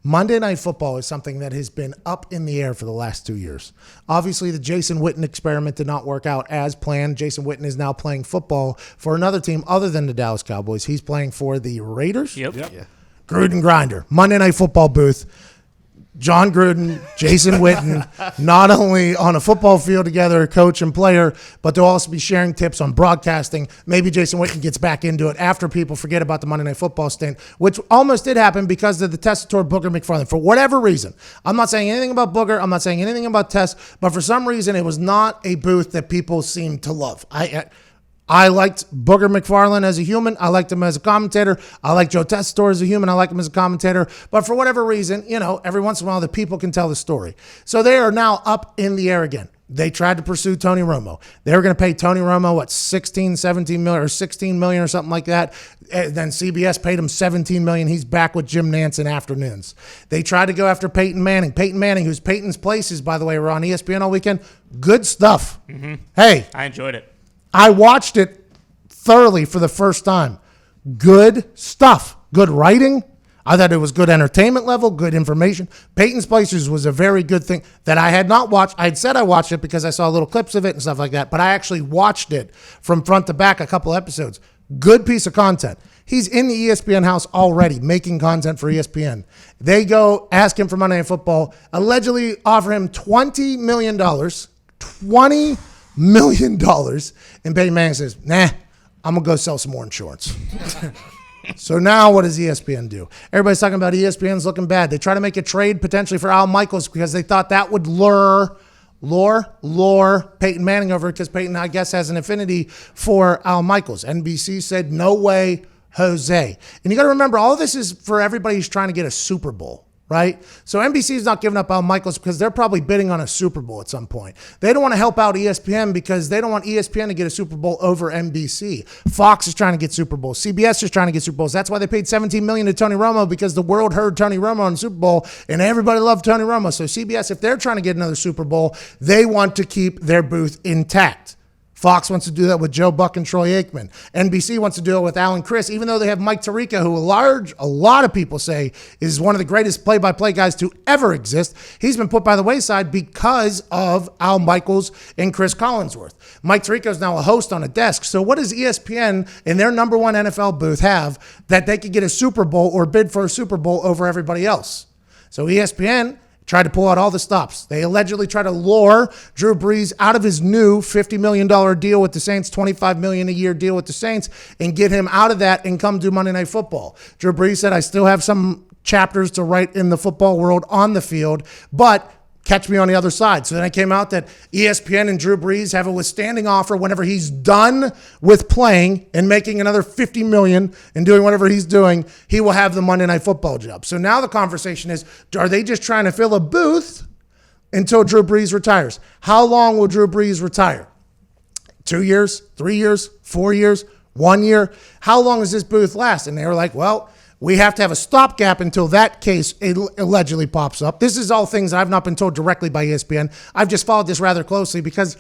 Monday Night Football is something that has been up in the air for the last 2 years. Obviously, the Jason Witten experiment did not work out as planned. Jason Witten is now playing football for another team other than the Dallas Cowboys. He's playing for the Raiders. Yep. Yeah. Gruden Grinder, Monday Night Football booth. John Gruden, Jason Witten, not only on a football field together, coach and player, but they'll also be sharing tips on broadcasting. Maybe Jason Witten gets back into it after people forget about the Monday Night Football stint, which almost did happen because of the test toward Booger McFarland. For whatever reason, I'm not saying anything about Booger, I'm not saying anything about Tess, but for some reason, it was not a booth that people seemed to love. I liked Booger McFarland as a human. I liked him as a commentator. I like Joe Tessitore as a human. I like him as a commentator. But for whatever reason, every once in a while, the people can tell the story. So they are now up in the air again. They tried to pursue Tony Romo. They were going to pay Tony Romo, 17 million or 16 million or something like that. And then CBS paid him 17 million. He's back with Jim Nantz in afternoons. They tried to go after Peyton Manning. Peyton Manning, who's Peyton's Places, by the way, were on ESPN all weekend. Good stuff. Mm-hmm. Hey. I enjoyed it. I watched it thoroughly for the first time. Good stuff. Good writing. I thought it was good entertainment level, good information. Peyton's Places was a very good thing that I had not watched. I had said I watched it because I saw little clips of it and stuff like that, but I actually watched it from front to back, a couple episodes. Good piece of content. He's in the ESPN house already making content for ESPN. They go ask him for Monday Night Football, allegedly offer him $20 million. $20 million. And Peyton Manning says, nah, I'm going to go sell some more insurance. So now what does ESPN do? Everybody's talking about ESPN's looking bad. They try to make a trade potentially for Al Michaels because they thought that would lure Peyton Manning over because Peyton, I guess, has an affinity for Al Michaels. NBC said, no way, Jose. And you got to remember, all of this is for everybody who's trying to get a Super Bowl. Right? So NBC is not giving up Al Michaels because they're probably bidding on a Super Bowl at some point. They don't want to help out ESPN because they don't want ESPN to get a Super Bowl over NBC. Fox is trying to get Super Bowls. CBS is trying to get Super Bowls. That's why they paid $17 million to Tony Romo, because the world heard Tony Romo on the Super Bowl and everybody loved Tony Romo. So CBS, if they're trying to get another Super Bowl, they want to keep their booth intact. Fox wants to do that with Joe Buck and Troy Aikman. NBC wants to do it with Alan Chris, even though they have Mike Tirico, who a lot of people say is one of the greatest play-by-play guys to ever exist. He's been put by the wayside because of Al Michaels and Chris Collinsworth. Mike Tirico is now a host on a desk. So what does ESPN in their number one NFL booth have that they could get a Super Bowl or bid for a Super Bowl over everybody else? So ESPN tried to pull out all the stops. They allegedly tried to lure Drew Brees out of his new $50 million deal with the Saints, $25 million a year deal with the Saints, and get him out of that and come do Monday Night Football. Drew Brees said, I still have some chapters to write in the football world on the field, but catch me on the other side. So then it came out that ESPN and Drew Brees have a withstanding offer whenever he's done with playing and making another $50 million and doing whatever he's doing, he will have the Monday Night Football job. So now the conversation is, are they just trying to fill a booth until Drew Brees retires? How long will Drew Brees retire? 2 years, 3 years, 4 years, 1 year? How long does this booth last? And they were like, well, we have to have a stopgap until that case allegedly pops up. This is all things I've not been told directly by ESPN. I've just followed this rather closely because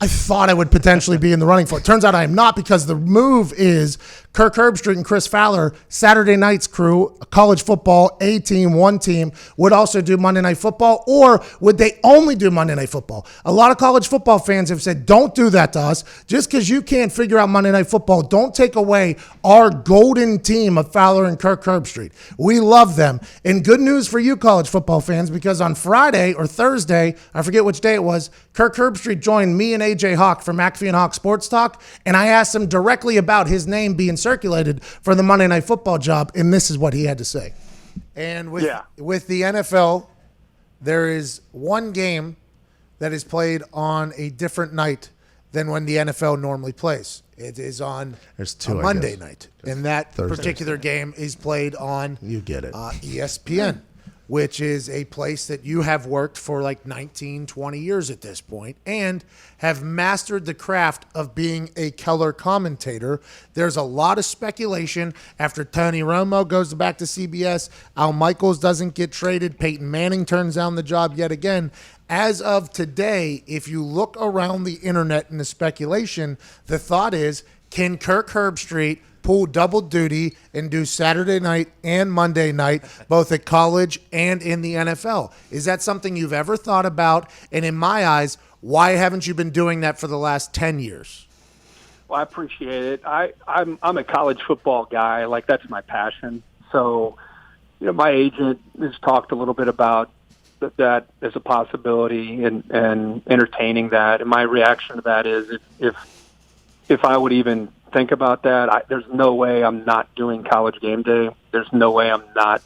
I thought I would potentially be in the running for it. Turns out I am not, because the move is Kirk Herbstriet and Chris Fowler, Saturday night's crew, college football, A team, one team, would also do Monday Night Football, or would they only do Monday Night Football? A lot of college football fans have said, don't do that to us. Just because you can't figure out Monday Night Football, don't take away our golden team of Fowler and Kirk Herbstriet. We love them. And good news for you college football fans, because on Friday or Thursday, I forget which day it was, Kirk Herbstriet joined me and AJ Hawk from McAfee and Hawk Sports Talk, and I asked him directly about his name being circulated for the Monday Night Football job, and this is what he had to say. And with the NFL, there is one game that is played on a different night than when the NFL normally plays. It is on a Monday night, and that particular game is played on ESPN, which is a place that you have worked for like 19, 20 years at this point and have mastered the craft of being a color commentator. There's a lot of speculation after Tony Romo goes back to CBS, Al Michaels doesn't get traded, Peyton Manning turns down the job yet again. As of today, if you look around the internet and the speculation, the thought is Can Kirk Herbstriet pull double duty and do Saturday night and Monday night, both at college and in the NFL? Is that something you've ever thought about? And in my eyes, why haven't you been doing that for the last 10 years? Well, I appreciate it. I'm a college football guy. Like, that's my passion. So, my agent has talked a little bit about that as a possibility and entertaining that. And my reaction to that is if I would even think about that, there's no way I'm not doing College Game Day. There's no way I'm not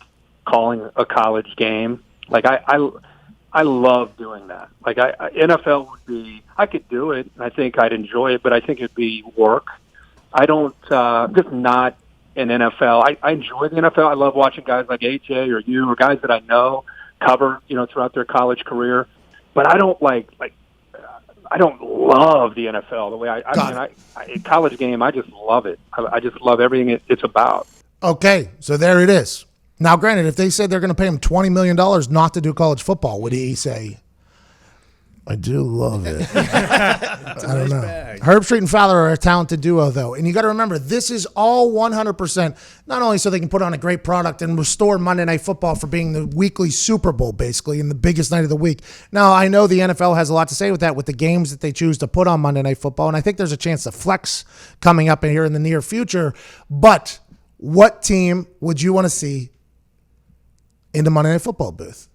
calling a college game. Like, I love doing that. Like, NFL would be, I could do it. I think I'd enjoy it, but I think it'd be work. I don't, just not in NFL. I enjoy the NFL. I love watching guys like AJ or you or guys that I know cover, throughout their college career. But I don't I don't love the NFL the way I college game. I just love it. I just love everything it's about. Okay, so there it is. Now, granted, if they said they're going to pay him $20 million not to do college football, would he say, I do love it? I don't know. Herbstriet and Fowler are a talented duo, though. And you got to remember, this is all 100%, not only so they can put on a great product and restore Monday Night Football for being the weekly Super Bowl, basically, and the biggest night of the week. Now, I know the NFL has a lot to say with that, with the games that they choose to put on Monday Night Football, and I think there's a chance to flex coming up in here in the near future. But what team would you want to see in the Monday Night Football booth?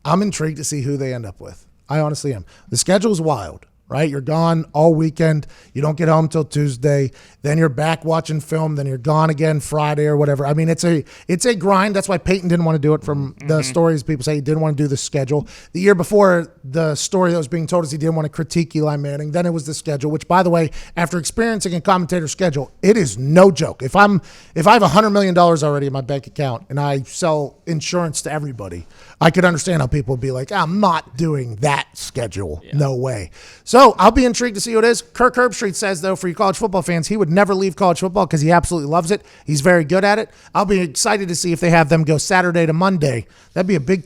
I'm intrigued to see who they end up with. I honestly am. The schedule is wild, right? You're gone all weekend. You don't get home till Tuesday. Then you're back watching film. Then you're gone again Friday or whatever. I mean, it's a grind. That's why Peyton didn't want to do it. From the stories people say, he didn't want to do the schedule. The year before, the story that was being told is he didn't want to critique Eli Manning. Then it was the schedule, which, by the way, after experiencing a commentator's schedule, it is no joke. If I have $100 million already in my bank account and I sell insurance to everybody, I could understand how people would be like, I'm not doing that schedule. Yeah. No way. So I'll be intrigued to see what it is. Kirk Herbstriet says, though, for you college football fans, he would never leave college football because he absolutely loves it. He's very good at it. I'll be excited to see if they have them go Saturday to Monday. That'd be a big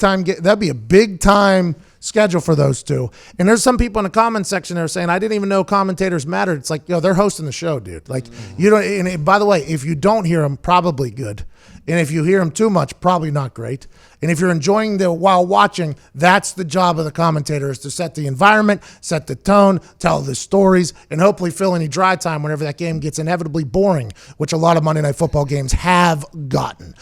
time schedule for those two. And there's some people in the comments section that are saying, I didn't even know commentators mattered. It's like, they're hosting the show, dude. Like, you don't. And by the way, if you don't hear them, probably good. And if you hear them too much, probably not great. And if you're enjoying while watching, that's the job of the commentator, is to set the environment, set the tone, tell the stories, and hopefully fill any dry time whenever that game gets inevitably boring, which a lot of Monday Night Football games have gotten.